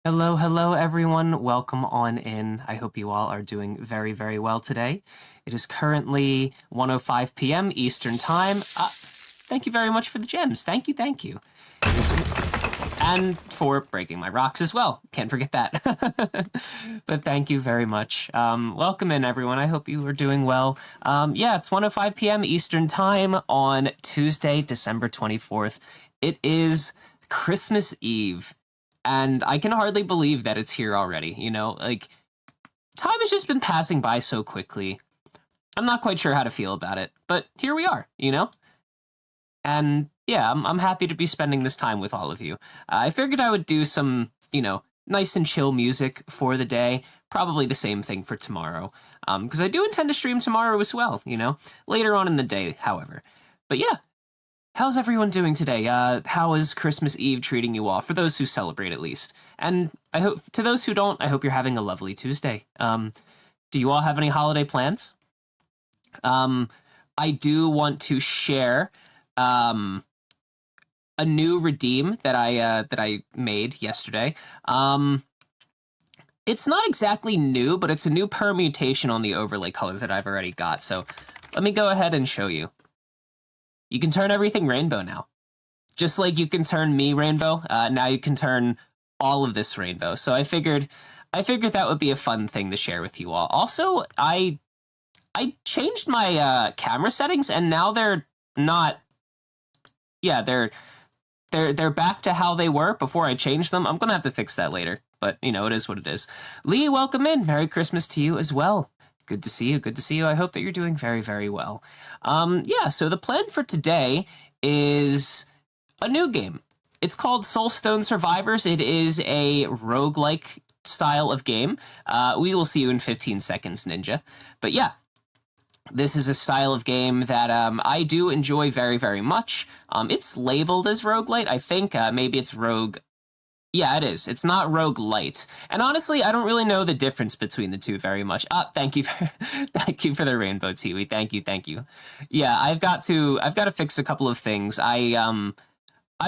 Hello, hello, everyone. Welcome on in. I hope you all are doing very, very well today. It is currently 1:05 p.m. Eastern Time. Thank you very much for the gems. Thank you, thank you. And for breaking my rocks as well. Can't forget that. But thank you very much. Welcome in, everyone. I hope you are doing well. Yeah, it's 1:05 p.m. Eastern Time on Tuesday, December 24th. It is Christmas Eve. And I can hardly believe that it's here already, Like, time has just been passing by so quickly. I'm not quite sure how to feel about it, but here we are. And yeah, I'm happy to be spending this time with all of you. I figured I would do some, nice and chill music for the day. Probably the same thing for tomorrow. Because I do intend to stream tomorrow as well, later on in the day, however. But yeah, how's everyone doing today? How is Christmas Eve treating you all, for those who celebrate at least? And I hope, to those who don't, I hope you're having a lovely Tuesday. Do you all have any holiday plans? I do want to share a new redeem that I made yesterday. It's not exactly new, but it's a new permutation on the overlay color that I've already got. So let me go ahead and show you. You can turn everything rainbow now. Just like you can turn me rainbow, now you can turn all of this rainbow. So I figured that would be a fun thing to share with you all. Also, I changed my camera settings, and now they're not. Yeah, they're back to how they were before I changed them. I'm gonna have to fix that later, but it is what it is. Lee, welcome in. Merry Christmas to you as well. Good to see you. Good to see you. I hope that you're doing very, very well. Yeah, so the plan for today is a new game. It's called Soulstone Survivors. It is a roguelike style of game. We will see you in 15 seconds, Ninja. But yeah, this is a style of game that I do enjoy very, very much. It's labeled as roguelite. I think maybe it's rogue. Yeah, it is. It's not roguelite. And honestly, I don't really know the difference between the two very much. Thank you thank you for the rainbow, Tiwi. Thank you, thank you. Yeah, I've got to fix a couple of things. I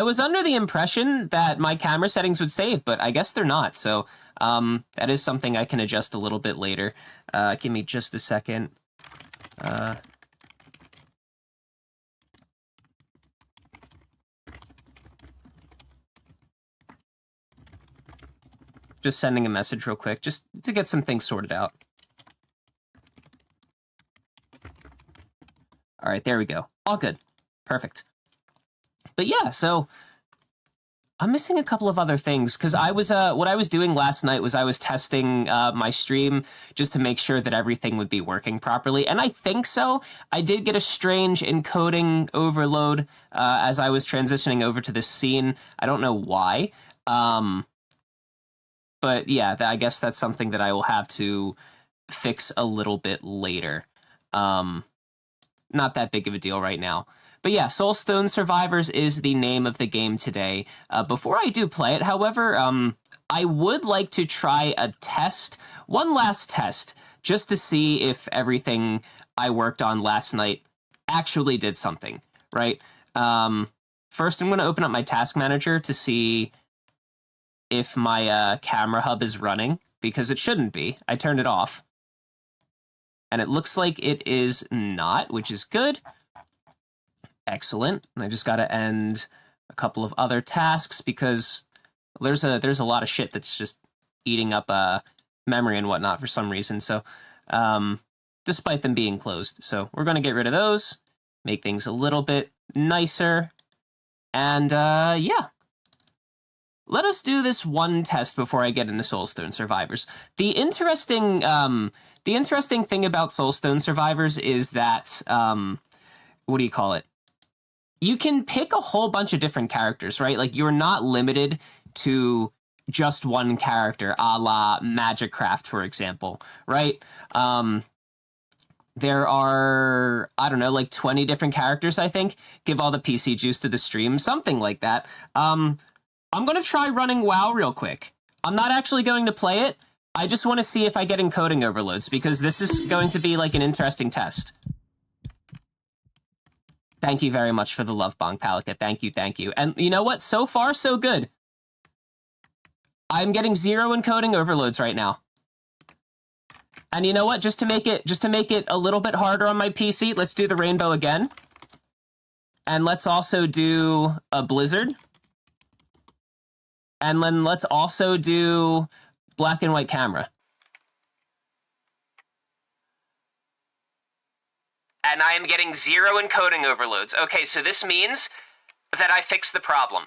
was under the impression that my camera settings would save, but I guess they're not. So, that is something I can adjust a little bit later. Give me just a second. Just sending a message real quick, just to get some things sorted out. All right, there we go. All good. Perfect. But yeah, so I'm missing a couple of other things, because what I was doing last night was I was testing my stream just to make sure that everything would be working properly, and I think so. I did get a strange encoding overload as I was transitioning over to this scene. I don't know why. But yeah, I guess that's something that I will have to fix a little bit later. Not that big of a deal right now. But yeah, Soulstone Survivors is the name of the game today. Before I do play it, however, I would like to try a test, one last test, just to see if everything I worked on last night actually did something, right? First, I'm going to open up my task manager to see if my camera hub is running, because it shouldn't be. I turned it off. And it looks like it is not, which is good. Excellent. And I just got to end a couple of other tasks, because there's a lot of shit that's just eating up memory and whatnot for some reason. So, despite them being closed. So we're going to get rid of those, make things a little bit nicer. And yeah. Let us do this one test before I get into Soulstone Survivors. The interesting thing about Soulstone Survivors is that, what do you call it? You can pick a whole bunch of different characters, right? Like, you're not limited to just one character, a la Magicraft, for example, right? There are, I don't know, like 20 different characters, I think. Give all the PC juice to the stream, something like that. I'm going to try running WoW real quick. I'm not actually going to play it. I just want to see if I get encoding overloads, because this is going to be like an interesting test. Thank you very much for the love, Bong Palika. Thank you, thank you. And you know what? So far, so good. I'm getting 0 encoding overloads right now. And you know what? Just to make it a little bit harder on my PC, let's do the rainbow again. And let's also do a blizzard. And then let's also do black and white camera. And I am getting 0 encoding overloads. Okay, so this means that I fixed the problem.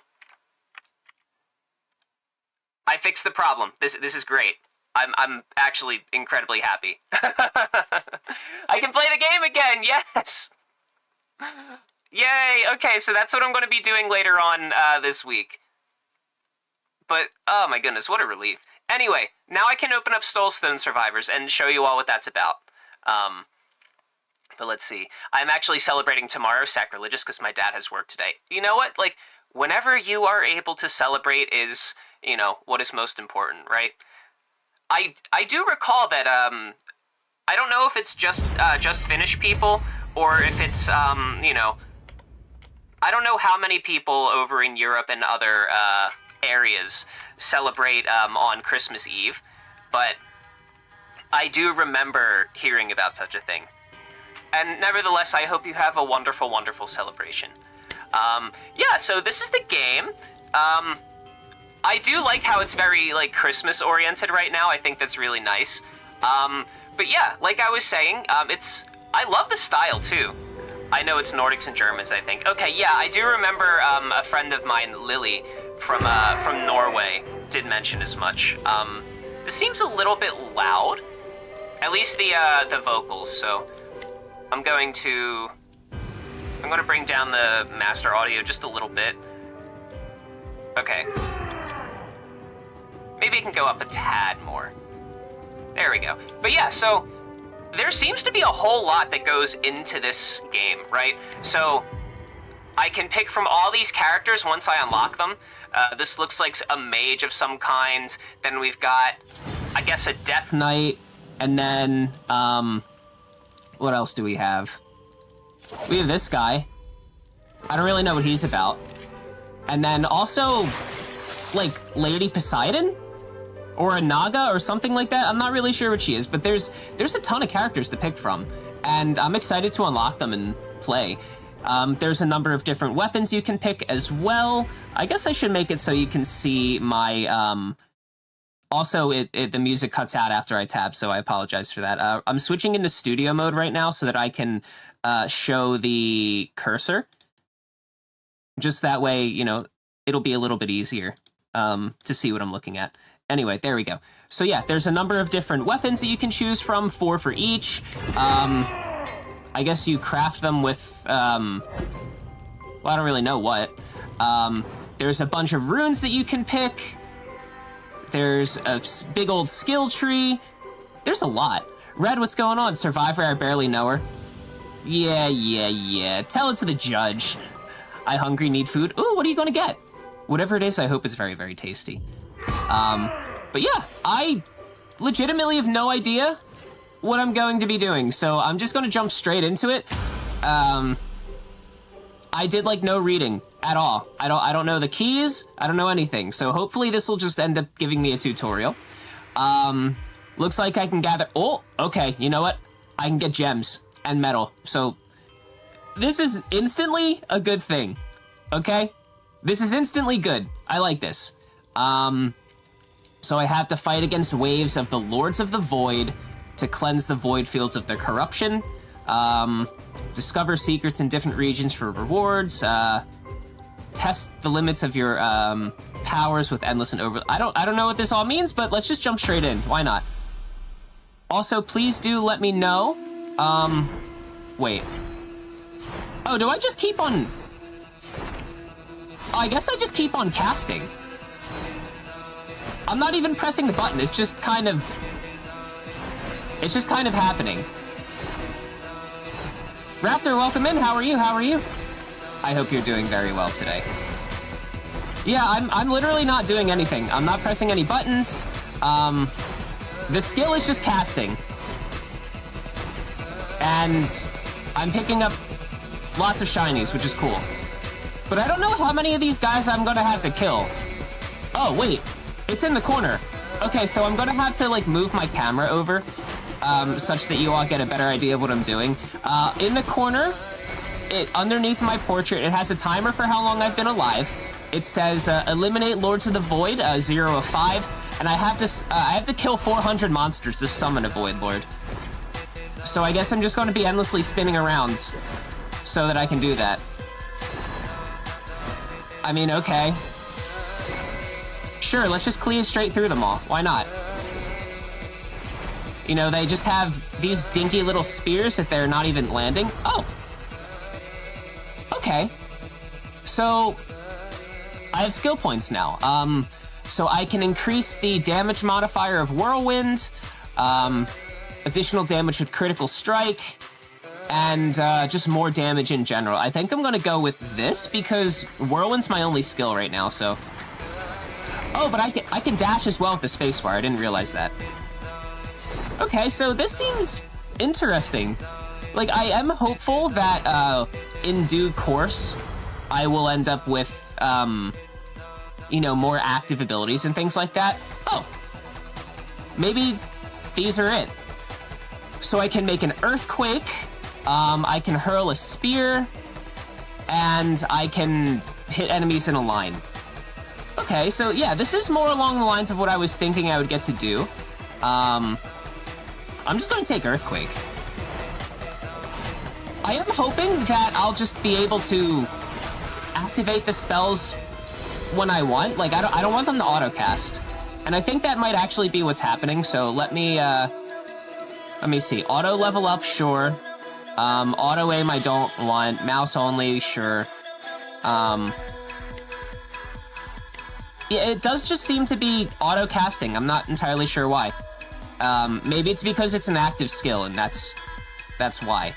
I fixed the problem. This is great. I'm actually incredibly happy. I can play the game again, yes! Yay, okay, so that's what I'm going to be doing later on this week. But, oh my goodness, what a relief. Anyway, now I can open up Stone Survivors and show you all what that's about. But let's see. I'm actually celebrating tomorrow, sacrilegious, because my dad has work today. You know what? Like, whenever you are able to celebrate is, you know, what is most important, right? I do recall that, I don't know if it's just Finnish people, or if it's, you know, I don't know how many people over in Europe and other, areas celebrate, on Christmas Eve, but I do remember hearing about such a thing. And nevertheless, I hope you have a wonderful, wonderful celebration. Yeah, so this is the game. I do like how it's very, like, Christmas-oriented right now. I think that's really nice. But yeah, like I was saying, I love the style, too. I know it's Nordics and Germans, I think. Okay, yeah, I do remember, a friend of mine, Lily, from Norway, did mention as much. This seems a little bit loud. At least the vocals, so I'm going to bring down the master audio just a little bit. Okay. Maybe it can go up a tad more. There we go. But yeah, so there seems to be a whole lot that goes into this game, right? So I can pick from all these characters once I unlock them. This looks like a mage of some kind. Then we've got, I guess, a Death Knight. And then, what else do we have? We have this guy. I don't really know what he's about. And then also, like, Lady Poseidon? Or a Naga or something like that. I'm not really sure what she is, but there's a ton of characters to pick from. And I'm excited to unlock them and play. There's a number of different weapons you can pick as well. I guess I should make it so you can see my, also, the music cuts out after I tab, so I apologize for that. I'm switching into studio mode right now so that I can show the cursor. Just that way, you know, it'll be a little bit easier to see what I'm looking at. Anyway, there we go. So yeah, there's a number of different weapons that you can choose from, 4 for each. I guess you craft them with, well, I don't really know what. There's a bunch of runes that you can pick. There's a big old skill tree. There's a lot. Red, what's going on? Survivor, I barely know her. Yeah. Tell it to the judge. I hungry, need food. Ooh, what are you gonna get? Whatever it is, I hope it's very, very tasty. But yeah, I legitimately have no idea what I'm going to be doing, so I'm just gonna jump straight into it. I did, like, no reading at all. I don't know the keys, I don't know anything, so hopefully this will just end up giving me a tutorial. Looks like I can gather, oh, okay, you know what? I can get gems and metal, so this is instantly a good thing, okay? This is instantly good. I like this. So I have to fight against waves of the Lords of the Void to cleanse the void fields of their corruption. Discover secrets in different regions for rewards. Test the limits of your powers with endless and over. I don't know what this all means, but let's just jump straight in. Why not? Also, please do let me know. Wait. Oh, do I just keep on? Oh, I guess I just keep on casting. I'm not even pressing the button. It's just kind of happening. Raptor, welcome in. How are you? I hope you're doing very well today. Yeah, I'm literally not doing anything. I'm not pressing any buttons. The skill is just casting. And I'm picking up lots of shinies, which is cool. But I don't know how many of these guys I'm gonna have to kill. Oh, wait. It's in the corner. Okay, so I'm gonna have to like move my camera over such that you all get a better idea of what I'm doing. In the corner, underneath my portrait, it has a timer for how long I've been alive. It says eliminate Lords of the Void, 0 of 5, and I have to kill 400 monsters to summon a Void Lord. So I guess I'm just going to be endlessly spinning around so that I can do that. I mean, okay. Sure, let's just cleave straight through them all. Why not? You know, they just have these dinky little spears that they're not even landing. Oh. Okay. So, I have skill points now. So I can increase the damage modifier of Whirlwind, additional damage with Critical Strike, and just more damage in general. I think I'm gonna go with this because Whirlwind's my only skill right now, so... Oh, but I can dash as well with the spacebar. I didn't realize that. Okay, so this seems interesting. Like, I am hopeful that in due course, I will end up with, you know, more active abilities and things like that. Oh, maybe these are it. So I can make an earthquake, I can hurl a spear, and I can hit enemies in a line. Okay, so yeah, this is more along the lines of what I was thinking I would get to do. I'm just gonna take Earthquake. I am hoping that I'll just be able to activate the spells when I want. Like, I don't want them to auto-cast. And I think that might actually be what's happening, so let me see. Auto level up, sure. Auto aim I don't want. Mouse only, sure. Yeah, it does just seem to be auto-casting. I'm not entirely sure why. Maybe it's because it's an active skill, and that's why.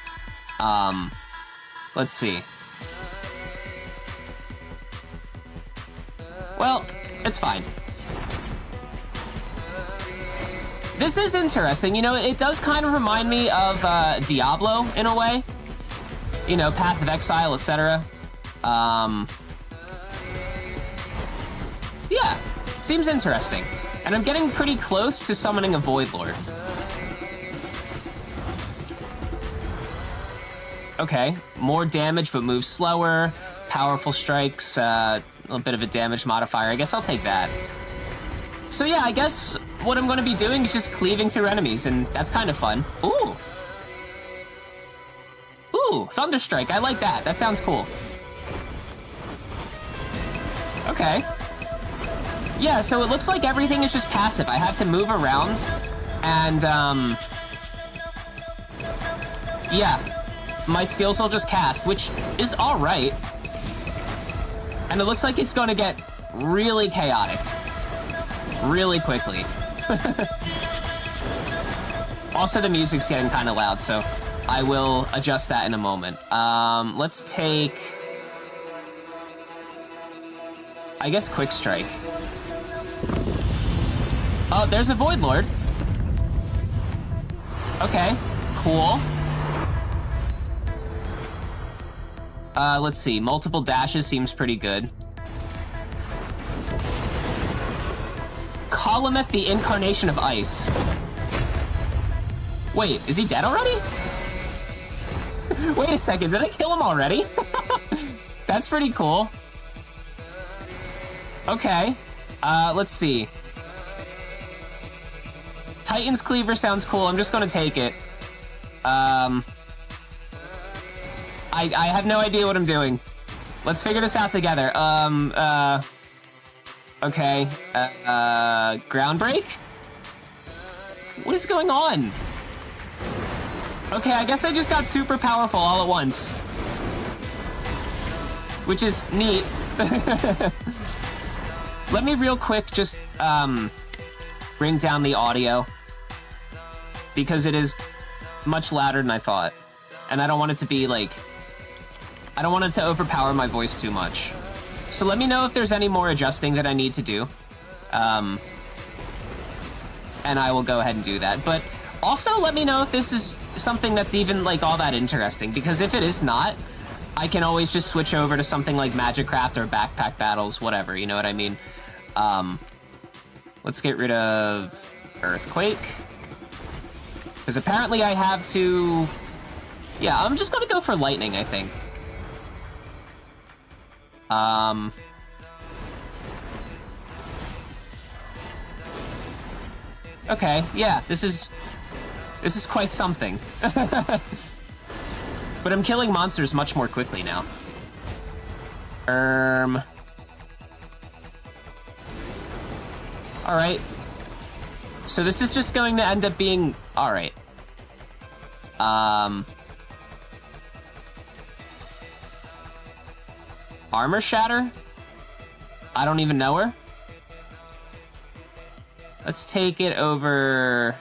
Let's see. Well, it's fine. This is interesting. You know, it does kind of remind me of Diablo in a way. You know, Path of Exile, etc. Yeah, seems interesting. And I'm getting pretty close to summoning a Void Lord. Okay, more damage but moves slower. Powerful strikes, a little bit of a damage modifier. I guess I'll take that. So yeah, I guess what I'm going to be doing is just cleaving through enemies, and that's kind of fun. Ooh. Ooh, Thunderstrike, I like that. That sounds cool. Okay. Yeah, so it looks like everything is just passive. I have to move around, and, yeah, my skills will just cast, which is alright. And it looks like it's going to get really chaotic. Really quickly. Also, the music's getting kind of loud, so I will adjust that in a moment. Let's take... I guess Quick Strike. Oh, there's a Void Lord. Okay, cool. Let's see. Multiple dashes seems pretty good. Calameth, the Incarnation of Ice. Wait, is he dead already? Wait a second, did I kill him already? That's pretty cool. Okay, let's see. Titan's Cleaver sounds cool. I'm just gonna take it. I have no idea what I'm doing. Let's figure this out together. Okay. Ground Break? What is going on? Okay, I guess I just got super powerful all at once. Which is neat. Let me real quick just, bring down the audio. Because it is much louder than I thought. And I don't want it to be, like... I don't want it to overpower my voice too much. So let me know if there's any more adjusting that I need to do. And I will go ahead and do that. But also let me know if this is something that's even, like, all that interesting. Because if it is not, I can always just switch over to something like Magicraft or Backpack Battles, whatever, you know what I mean? Let's get rid of Earthquake. Because apparently I have to... Yeah, I'm just gonna go for Lightning, I think. Okay, yeah, this is quite something. But I'm killing monsters much more quickly now. Alright. So this is just going to end up being... Alright. Armor Shatter? I don't even know her. Let's take it over...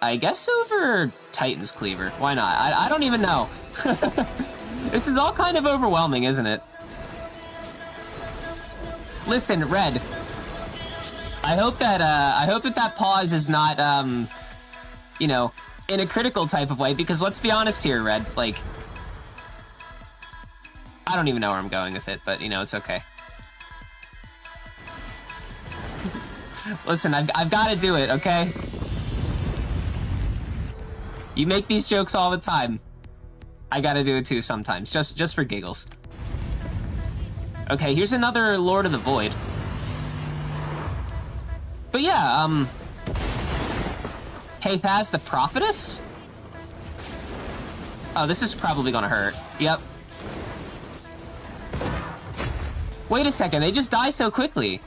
I guess over Titan's Cleaver. Why not? I don't even know. This is all kind of overwhelming, isn't it? Listen, Red. I hope that pause is not, you know, in a critical type of way, because let's be honest here, Red, like... I don't even know where I'm going with it, but, you know, it's okay. Listen, I've got to do it, okay? You make these jokes all the time. I gotta do it too sometimes, just for giggles. Okay, here's another Lord of the Void. But yeah, Hey Paz the Prophetess? Oh, this is probably gonna hurt. Yep. Wait a second, they just die so quickly.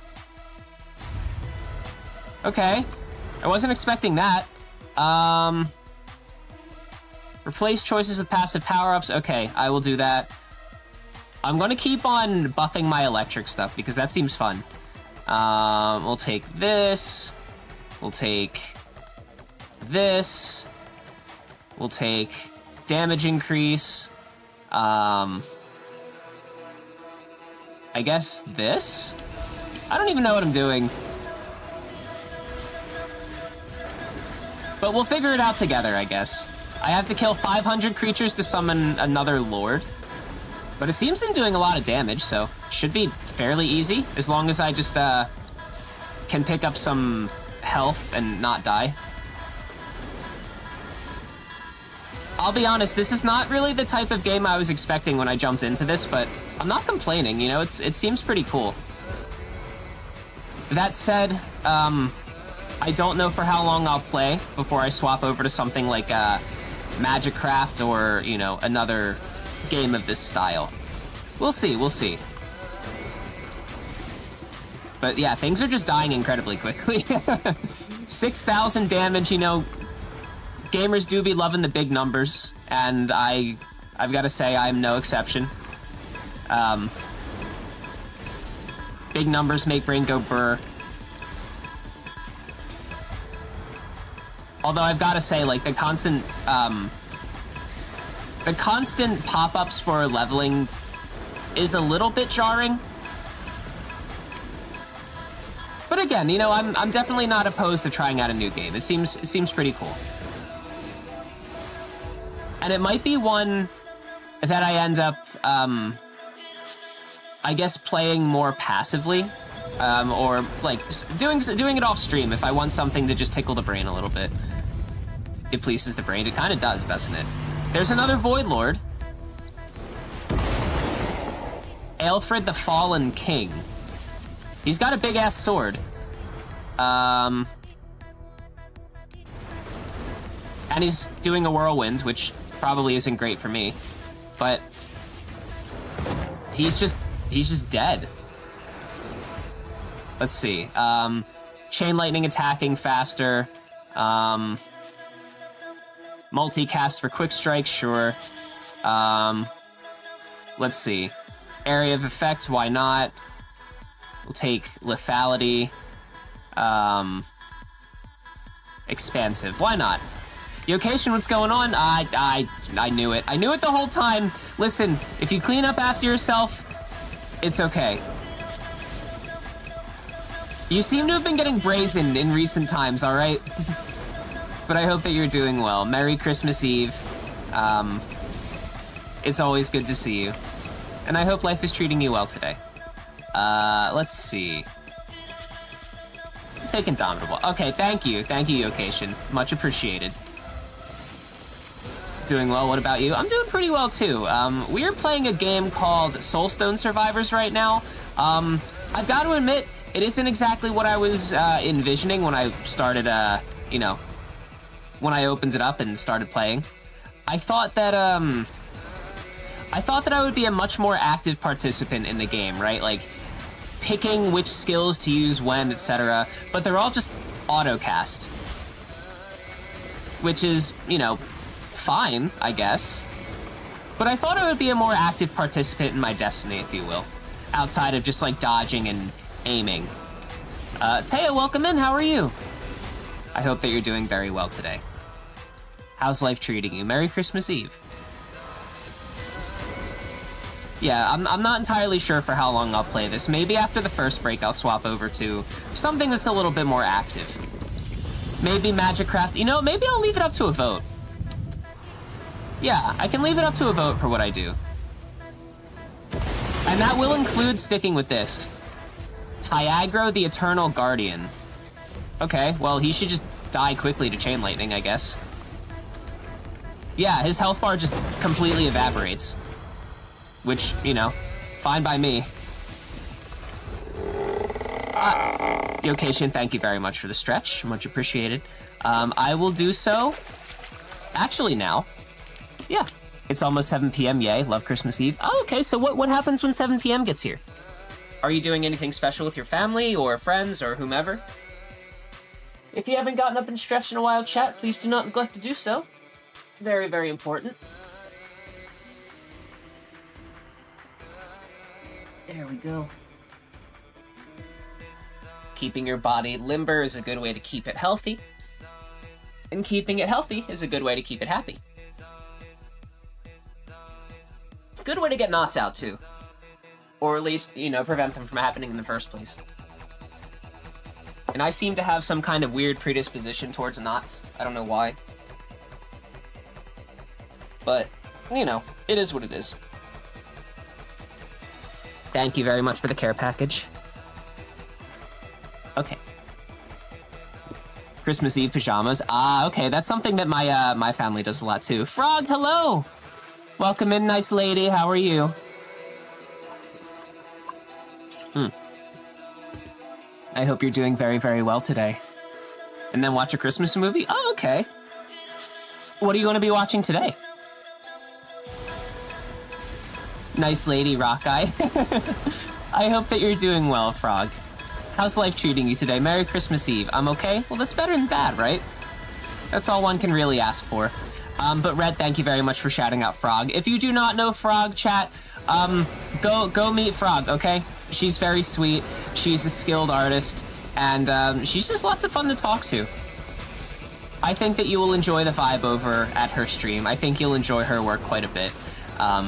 Okay. I wasn't expecting that. Replace choices with passive power-ups. Okay, I will do that. I'm gonna keep on buffing my electric stuff because that seems fun. We'll take this. We'll take this. We'll take damage increase. I guess this? I don't even know what I'm doing. But we'll figure it out together, I guess. I have to kill 500 creatures to summon another Lord. But it seems I'm doing a lot of damage, so should be fairly easy, as long as I just can pick up some health and not die. I'll be honest, this is not really the type of game I was expecting when I jumped into this, but I'm not complaining, you know, it seems pretty cool. That said, I don't know for how long I'll play before I swap over to something like Magicraft or, you know, another game of this style. We'll see, we'll see. But yeah, things are just dying incredibly quickly. 6,000 damage, you know, gamers do be loving the big numbers, and I've got to say I'm no exception. Big numbers make brain go burr. Although I've got to say, like, the constant pop-ups for leveling is a little bit jarring. But again, you know, I'm definitely not opposed to trying out a new game. It seems pretty cool. And it might be one that I end up, I guess, playing more passively, or like doing it off stream if I want something to just tickle the brain a little bit. It pleases the brain. It kind of does, doesn't it? There's another Void Lord. Aelfred the Fallen King. He's got a big-ass sword. And he's doing a whirlwind, which probably isn't great for me. But he's just dead. Let's see. Chain lightning attacking faster. Multicast for quick strike, sure. Let's see. Area of effect, why not? We'll take lethality. Expansive, why not? Yocation, what's going on? I knew it. I knew it the whole time. Listen, if you clean up after yourself, it's okay. You seem to have been getting brazen in recent times, alright? But I hope that you're doing well. Merry Christmas Eve. It's always good to see you. And I hope life is treating you well today. Let's see. Take Indomitable. Okay, thank you, Yocation. Much appreciated. Doing well, what about you? I'm doing pretty well, too. We're playing a game called Soulstone Survivors right now. I've got to admit, it isn't exactly what I was envisioning when I started, you know, when I opened it up and started playing. I thought that I would be a much more active participant in the game, right? Like, picking which skills to use when, etc. But they're all just autocast. Which is, you know, fine, I guess. But I thought I would be a more active participant in my destiny, if you will. Outside of just, like, dodging and aiming. Taya, welcome in, how are you? I hope that you're doing very well today. How's life treating you? Merry Christmas Eve. Yeah, I'm not entirely sure for how long I'll play this. Maybe after the first break I'll swap over to something that's a little bit more active. Maybe Magicraft. You know, maybe I'll leave it up to a vote. Yeah, I can leave it up to a vote for what I do. And that will include sticking with this. Tiagro the Eternal Guardian. Okay, well, he should just die quickly to Chain Lightning, I guess. Yeah, his health bar just completely evaporates. Which, you know, fine by me. Yocation, thank you very much for the stretch. Much appreciated. I will do so. Actually, now. Yeah. It's almost 7 p.m. Yay. Love Christmas Eve. Oh, okay. So what happens when 7 p.m. gets here? Are you doing anything special with your family or friends or whomever? If you haven't gotten up and stretched in a while, chat, please do not neglect to do so. Very, very important. There we go. Keeping your body limber is a good way to keep it healthy. And keeping it healthy is a good way to keep it happy. Good way to get knots out, too. Or at least, you know, prevent them from happening in the first place. And I seem to have some kind of weird predisposition towards knots. I don't know why. But, you know, it is what it is. Thank you very much for the care package. Okay. Christmas Eve pajamas. Ah, okay, that's something that my family does a lot too. Frog, hello! Welcome in, nice lady, how are you? I hope you're doing very, very well today. And then watch a Christmas movie? Oh, okay. What are you going to be watching today? Nice lady, Rockeye. I hope that you're doing well, Frog. How's life treating you today? Merry Christmas Eve. I'm okay? Well, that's better than bad, right? That's all one can really ask for. But Red, thank you very much for shouting out Frog. If you do not know Frog, chat, go meet Frog, okay? She's very sweet, she's a skilled artist, and she's just lots of fun to talk to. I think that you will enjoy the vibe over at her stream. I think you'll enjoy her work quite a bit.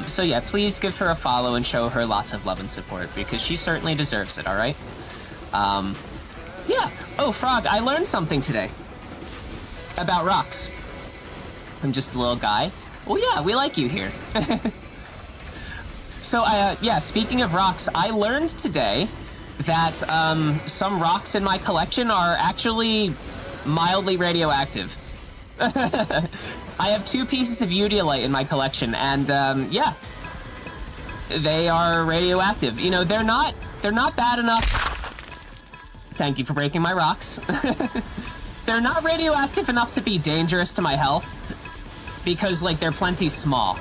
So yeah, please give her a follow and show her lots of love and support, because she certainly deserves it, alright? Yeah. Oh, Frog, I learned something today. About rocks. I'm just a little guy. Well, yeah, we like you here. So, yeah, speaking of rocks, I learned today that, some rocks in my collection are actually mildly radioactive. I have 2 pieces of Udiolite in my collection, and, yeah. They are radioactive. You know, they're not bad enough. Thank you for breaking my rocks. They're not radioactive enough to be dangerous to my health, because, like, they're plenty small.